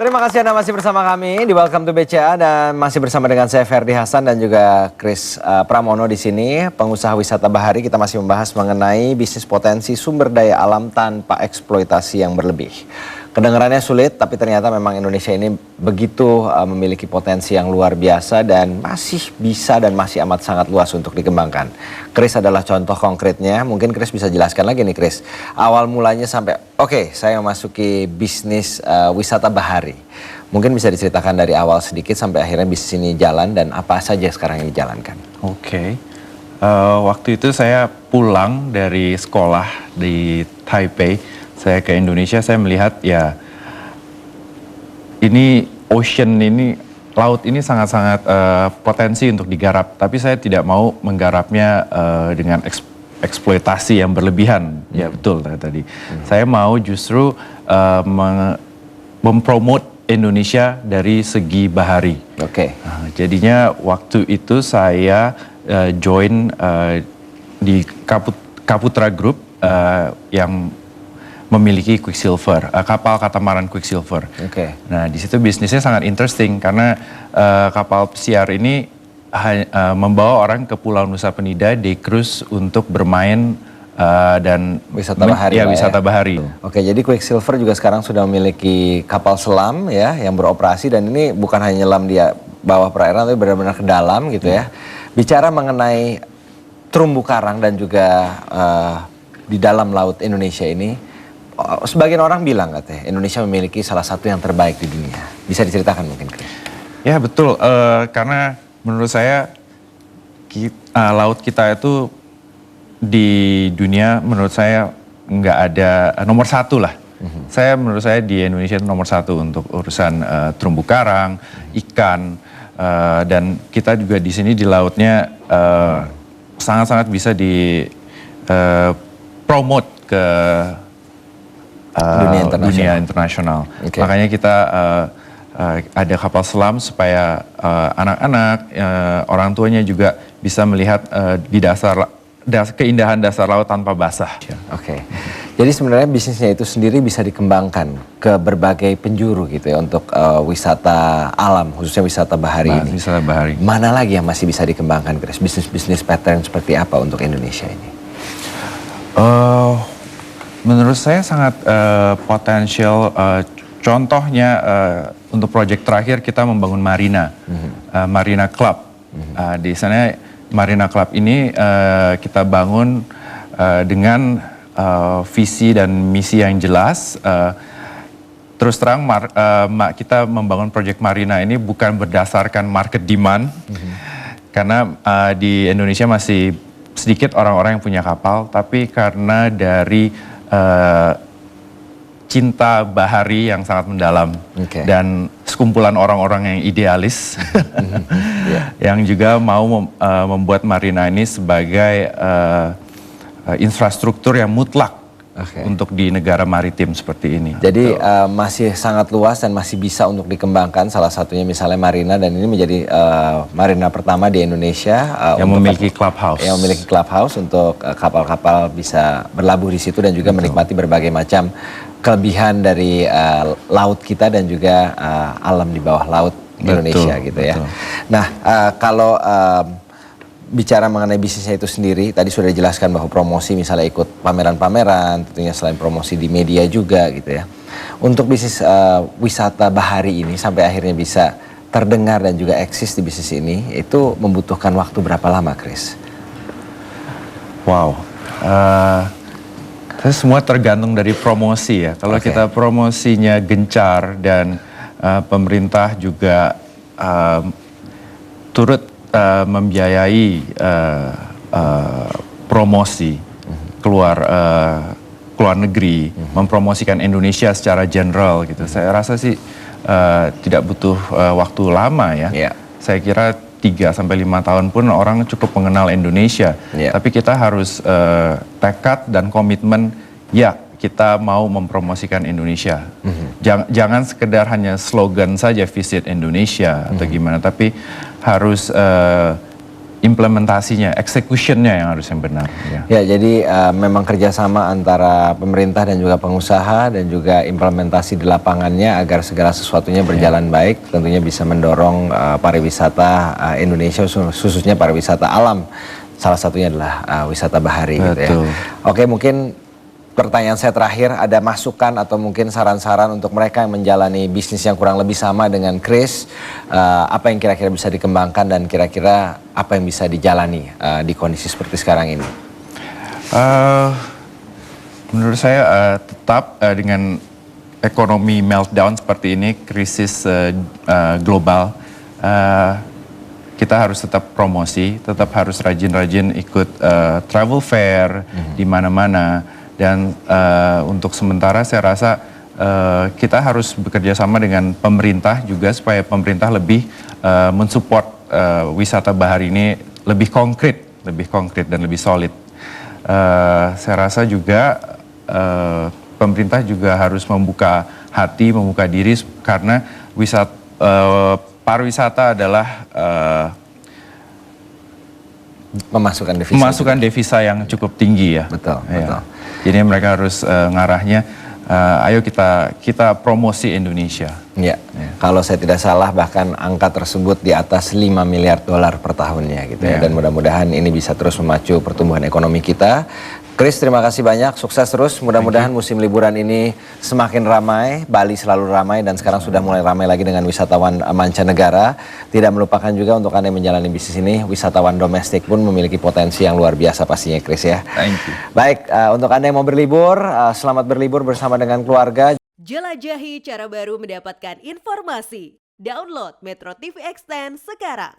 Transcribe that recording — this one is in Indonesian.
Terima kasih Anda masih bersama kami di Welcome to BCA dan masih bersama dengan saya Ferdi Hasan dan juga Chris Pramono di sini, pengusaha wisata bahari. Kita masih membahas mengenai bisnis potensi sumber daya alam tanpa eksploitasi yang berlebih. Kedengarannya sulit, tapi ternyata memang Indonesia ini begitu memiliki potensi yang luar biasa dan masih bisa dan masih amat sangat luas untuk dikembangkan. Chris adalah contoh konkretnya. Mungkin Chris bisa jelaskan lagi nih Chris, awal mulanya sampai saya memasuki bisnis wisata bahari. Mungkin bisa diceritakan dari awal sedikit sampai akhirnya bisnis ini jalan dan apa saja sekarang yang dijalankan. Waktu itu saya pulang dari sekolah di Taipei. Saya ke Indonesia, saya melihat ya ini laut ini sangat-sangat potensi untuk digarap. Tapi saya tidak mau menggarapnya dengan eksploitasi yang berlebihan. Ya betul tadi. Saya mau justru mempromot Indonesia dari segi bahari. Jadinya waktu itu saya join di Kaputra Group yang memiliki Quicksilver, kapal katamaran Quicksilver. Nah, di situ bisnisnya sangat interesting karena kapal pesiar ini membawa orang ke Pulau Nusa Penida day cruise untuk bermain dan wisata bahari. Wisata bahari. Jadi Quicksilver juga sekarang sudah memiliki kapal selam ya yang beroperasi dan ini bukan hanya nyelam di bawah perairan tapi benar-benar ke dalam gitu ya. Bicara mengenai terumbu karang dan juga di dalam laut Indonesia ini. Sebagian orang bilang katanya Indonesia memiliki salah satu yang terbaik di dunia. Bisa diceritakan mungkin, Chris? Ya betul, karena menurut saya laut kita itu di dunia menurut saya nggak ada nomor satu lah. Menurut saya di Indonesia itu nomor satu untuk urusan terumbu karang, ikan, dan kita juga di sini di lautnya sangat-sangat bisa di promote ke dunia internasional. Makanya kita ada kapal selam supaya anak-anak, orang tuanya juga bisa melihat di keindahan dasar laut tanpa basah. Jadi sebenarnya bisnisnya itu sendiri bisa dikembangkan ke berbagai penjuru gitu ya untuk wisata alam, khususnya wisata bahari ini. Wisata bahari. Mana lagi yang masih bisa dikembangkan, Chris? Bisnis-bisnis pattern seperti apa untuk Indonesia ini? Menurut saya sangat potensial. Contohnya untuk proyek terakhir kita membangun marina, Marina Club. Di sana Marina Club ini kita bangun dengan visi dan misi yang jelas. Terus terang kita membangun proyek marina ini bukan berdasarkan market demand, karena di Indonesia masih sedikit orang-orang yang punya kapal, tapi karena dari cinta bahari yang sangat mendalam dan sekumpulan orang-orang yang idealis yang juga mau membuat marina ini sebagai infrastruktur yang mutlak untuk di negara maritim seperti ini. Jadi masih sangat luas dan masih bisa untuk dikembangkan. Salah satunya misalnya marina, dan ini menjadi marina pertama di Indonesia yang memiliki clubhouse. Yang memiliki clubhouse untuk kapal-kapal bisa berlabuh di situ dan juga menikmati berbagai macam kelebihan dari laut kita dan juga alam di bawah laut Indonesia gitu ya. Nah, kalau bicara mengenai bisnisnya itu sendiri, tadi sudah dijelaskan bahwa promosi misalnya ikut pameran-pameran, tentunya selain promosi di media juga gitu ya. Untuk bisnis wisata bahari ini sampai akhirnya bisa terdengar dan juga eksis di bisnis ini, itu membutuhkan waktu berapa lama, Chris? Semua tergantung dari promosi ya. Kalau kita promosinya gencar dan pemerintah juga turut membiayai promosi keluar negeri, mempromosikan Indonesia secara general gitu. Saya rasa sih tidak butuh waktu lama ya. Saya kira 3 sampai 5 tahun pun orang cukup mengenal Indonesia. Tapi kita harus tekad dan komitmen kita mau mempromosikan Indonesia. Jangan sekedar hanya slogan saja visit Indonesia atau gimana, tapi harus implementasinya, executionnya yang harus yang benar. Ya. Ya, jadi memang kerjasama antara pemerintah dan juga pengusaha dan juga implementasi di lapangannya agar segala sesuatunya berjalan baik, tentunya bisa mendorong pariwisata Indonesia, khususnya pariwisata alam. Salah satunya adalah wisata bahari gitu ya. Betul. Oke, mungkin pertanyaan saya terakhir, ada masukan atau mungkin saran-saran untuk mereka yang menjalani bisnis yang kurang lebih sama dengan Chris, apa yang kira-kira bisa dikembangkan dan kira-kira apa yang bisa dijalani di kondisi seperti sekarang ini? Menurut saya tetap dengan ekonomi meltdown seperti ini, krisis global, kita harus tetap promosi, tetap harus rajin-rajin ikut travel fair di mana-mana. Dan untuk sementara saya rasa kita harus bekerja sama dengan pemerintah juga supaya pemerintah lebih mensupport wisata bahari ini lebih konkret dan lebih solid. Saya rasa juga pemerintah juga harus membuka hati, membuka diri karena pariwisata adalah memasukkan devisa yang cukup tinggi ya. Betul, ya. betul. Jadi mereka harus ngarahnya, ayo kita promosi Indonesia. Ya. Kalau saya tidak salah bahkan angka tersebut di atas 5 miliar dolar per tahunnya gitu ya. Dan mudah-mudahan ini bisa terus memacu pertumbuhan ekonomi kita. Chris, terima kasih banyak, sukses terus. Mudah-mudahan musim liburan ini semakin ramai, Bali selalu ramai dan sekarang sudah mulai ramai lagi dengan wisatawan mancanegara. Tidak melupakan juga untuk Anda yang menjalani bisnis ini, wisatawan domestik pun memiliki potensi yang luar biasa pastinya, Chris ya. Thank you. Baik, untuk Anda yang mau berlibur, selamat berlibur bersama dengan keluarga. Jelajahi cara baru mendapatkan informasi. Download Metro TV Extend sekarang.